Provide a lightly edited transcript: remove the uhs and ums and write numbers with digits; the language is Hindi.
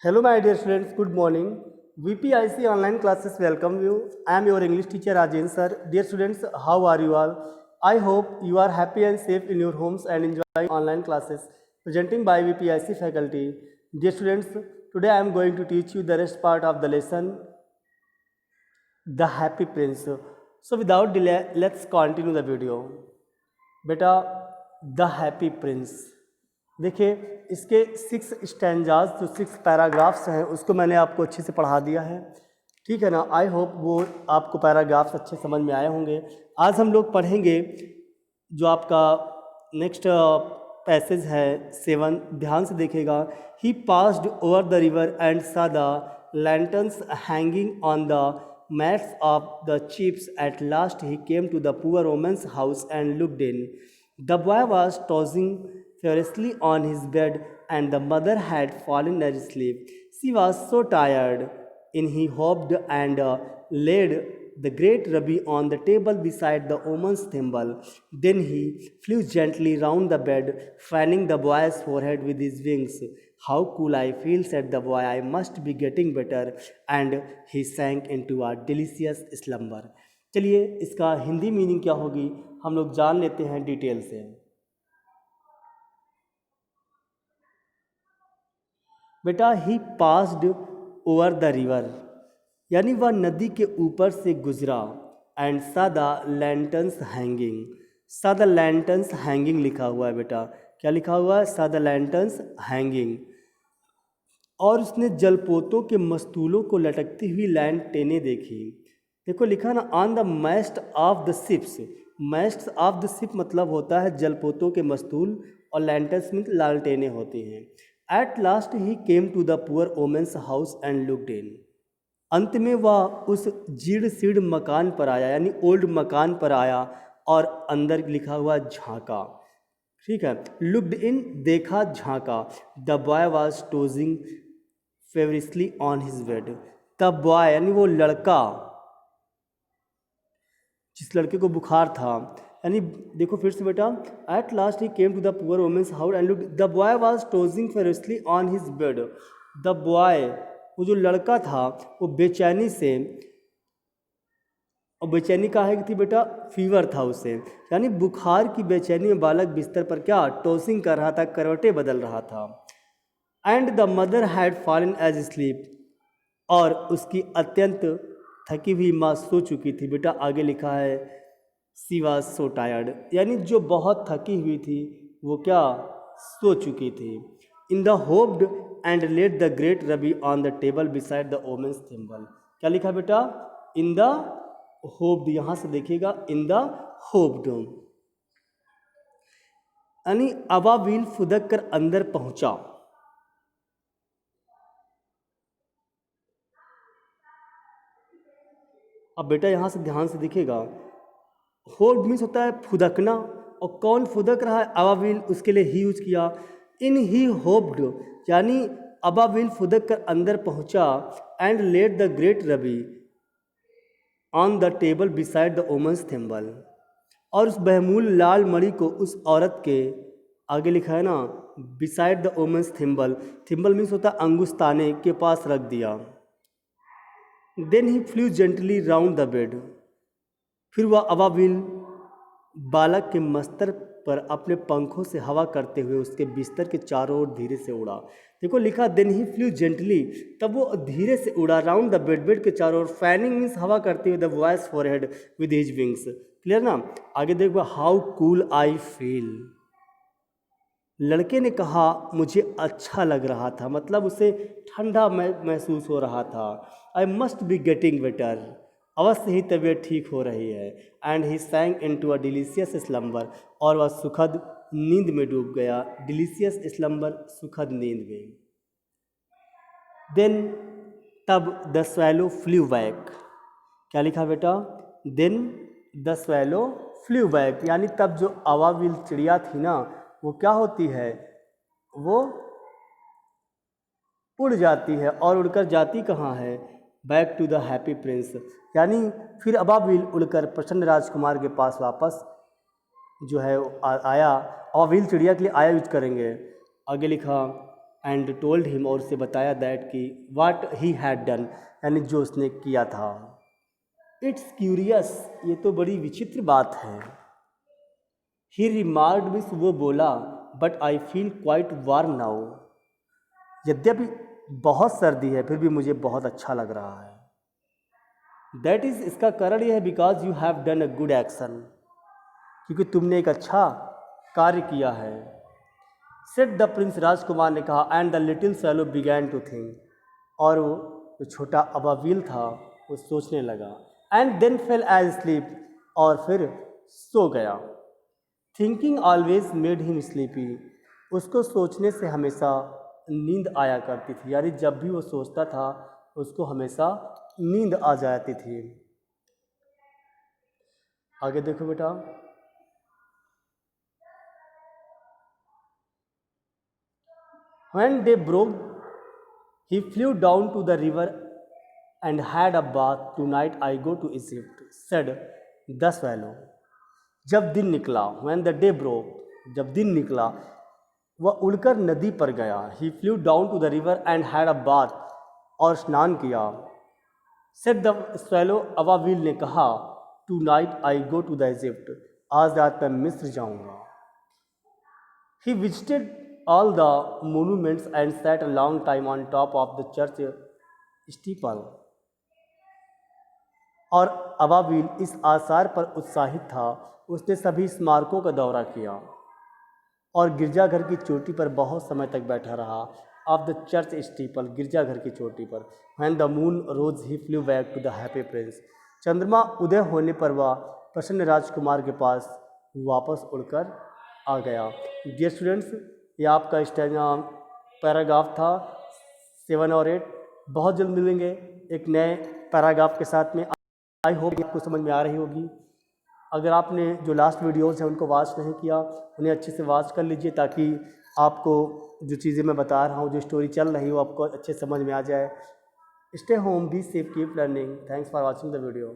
Hello, my dear students. Good morning. VPIC online classes welcome you. I am your English teacher Rajen sir. Dear students, how are you all? I hope you are happy and safe in your homes and enjoying online classes presenting by VPIC faculty. Dear students, today I am going to teach you the rest part of the lesson, The Happy Prince. So without delay, let's continue the video. बेटा द हैप्पी प्रिंस, देखिए इसके 6 स्टैंजाज जो 6 पैराग्राफ्स हैं उसको मैंने आपको अच्छे से पढ़ा दिया है, ठीक है ना। आई होप वो आपको पैराग्राफ्स अच्छे समझ में आए होंगे। आज हम लोग पढ़ेंगे जो आपका नेक्स्ट पैसेज है 7, ध्यान से देखेगा। He passed over the river and saw the lanterns hanging on the mats of the chips. At last he came to the poor woman's house and looked in. The boy was tossing furiously on his bed, and the mother had fallen asleep. She was so tired, and he hopped and laid the great ruby on the table beside the woman's thimble. Then he flew gently round the bed, fanning the boy's forehead with his wings. How cool I feel, said the boy. I must be getting better. And he sank into a delicious slumber. चलिए इसका हिंदी मीनिंग क्या होगी हम लोग जान लेते हैं डिटेल से। बेटा ही पास्ड ओवर द रिवर, यानी वह नदी के ऊपर से गुजरा। And saw the lanterns hanging, सा द लैंटर्न्स हैंगिंग लिखा हुआ है बेटा, क्या लिखा हुआ है? सा द लैंटर्न्स हैंगिंग। और उसने जलपोतों के मस्तूलों को लटकती हुई लैंटेनें देखी। देखो लिखा ना, on the moist of the ships. Moist of the ship मतलब होता है जलपोतों के मस्तूल, और लैंटर्स में लालटेनें होती हैं। At last he came to the poor women's house and looked in. अंत में वह उस जीर्ण सीढ़ मकान पर आया, यानी ओल्ड मकान पर आया, और अंदर लिखा हुआ झांका, ठीक है। लुक्ड इन, देखा, झांका। The boy was tossing feverishly on his bed. The boy यानी वो लड़का, जिस लड़के को बुखार था, यानी देखो फिर से बेटा, at last he came to the poor women's house and looked, the boy was tossing feverishly on his bed. The boy, वो जो लड़का था वो बेचैनी से, और बेचैनी काहे की थी बेटा? फीवर था उसे, यानी बुखार की बेचैनी में बालक बिस्तर पर क्या टॉसिंग कर रहा था, करवटें बदल रहा था। And the mother had fallen asleep, और उसकी अत्यंत थकी हुई माँ सो चुकी थी। बेटा आगे लिखा है सी वॉज सो टायर्ड, यानी जो बहुत थकी हुई थी वो क्या सो चुकी थी। In the hopped and let the great ruby on the table beside the women's thimble. क्या लिखा बेटा? इन द होप्ड, यहाँ से देखिएगा, इन द होप्ड, यानी अबाविल फुदक कर अंदर पहुंचा। अब बेटा यहाँ से ध्यान से देखिएगा, होप्ड मीन्स होता है फुदकना, और कौन फुदक रहा है? अबाविल, उसके लिए ही यूज किया। इन ही होप्ड, यानी अबाविल फुदक कर अंदर पहुंचा। And let the great ruby on the table beside the women's thimble, और उस बहमूल लाल मणि को उस औरत के आगे लिखा है ना, beside the women's thimble. Thimble means होता है अंगुस्ताने के पास रख दिया। Then he flew gently round the bed, फिर वह अबाविल बालक के मस्तर पर अपने पंखों से हवा करते हुए उसके बिस्तर के चारों ओर धीरे से उड़ा। देखो लिखा देन ही फ्लू जेंटली, तब वो धीरे से उड़ा राउंड द बेड, बेड के चारों ओर। फैनिंग मीन्स हवा करते हुए the boys forehead with his wings. Clear ना? आगे देखो, हाउ कूल आई फील। लड़के ने कहा मुझे अच्छा लग रहा था, मतलब उसे ठंडा महसूस हो रहा था। I must be getting better, अवश्य ही तबीयत ठीक हो रही है। And he sank into a delicious slumber, और वह सुखद नींद में डूब गया। डिलीशियस स्लम्बर, सुखद नींद में। देन, तब द स्वैलो फ्लू बैक। क्या लिखा बेटा? Then the swallow flew back, यानी तब जो अबाविल चिड़िया थी ना, वो क्या होती है? वो उड़ जाती है, और उड़कर जाती कहाँ है? Back to the happy prince, यानी फिर अबाविल उड़कर प्रसन्न राजकुमार के पास वापस जो है आया। अबाविल चिड़िया के लिए आया यूज करेंगे। आगे लिखा एंड टोल्ड हिम, और उसे बताया दैट कि वाट ही हैड डन, यानी जो उसने किया था। इट्स क्यूरियस, ये तो बड़ी विचित्र बात है। ही रिमार्क्ड, मिस वो बोला, but I feel quite warm now, यद्यपि बहुत सर्दी है फिर भी मुझे बहुत अच्छा लग रहा है। दैट इज़, इसका कारण यह है because you have done a good action, क्योंकि तुमने एक अच्छा कार्य किया है। सेड द प्रिंस, राजकुमार ने कहा। And the little swallow began to think, और वो जो छोटा अबाविल था वो सोचने लगा। And then fell asleep, और फिर सो गया। Thinking always made him sleepy, उसको सोचने से हमेशा नींद आया करती थी, यानी जब भी वो सोचता था उसको हमेशा नींद आ जाती थी। आगे देखो बेटा। When they broke, he flew down to the river and had a bath. Tonight I go to Egypt, said the swallow. जब दिन निकला, when the day broke, जब दिन निकला, वह उड़कर नदी पर गया। He flew down to the river and had a bath, और स्नान किया। Said the swallow, अवाविल ने कहा, Tonight I go to the Egypt, आज रात मैं मिस्र जाऊंगा। He visited all the monuments and sat a long time on top of the church steeple. और अबाबिल इस आसार पर उत्साहित था, उसने सभी स्मारकों का दौरा किया और गिरजाघर की चोटी पर बहुत समय तक बैठा रहा। ऑफ द चर्च स्टीपल, गिरजाघर की चोटी पर। When the moon rose he flew back to the happy prince, चंद्रमा उदय होने पर वह प्रसन्न राजकुमार के पास वापस उड़कर आ गया। डियर स्टूडेंट्स, ये आपका स्टैंजा पैराग्राफ था 7 और 8। बहुत जल्द मिलेंगे एक नए पैराग्राफ के साथ में। आई होप आपको समझ में आ रही होगी। अगर आपने जो लास्ट वीडियोज़ हैं उनको वॉच नहीं किया, उन्हें अच्छे से वॉच कर लीजिए, ताकि आपको जो चीज़ें मैं बता रहा हूँ, जो स्टोरी चल रही हो, आपको अच्छे समझ में आ जाए। Stay home, be safe, keep learning. Thanks for watching the video.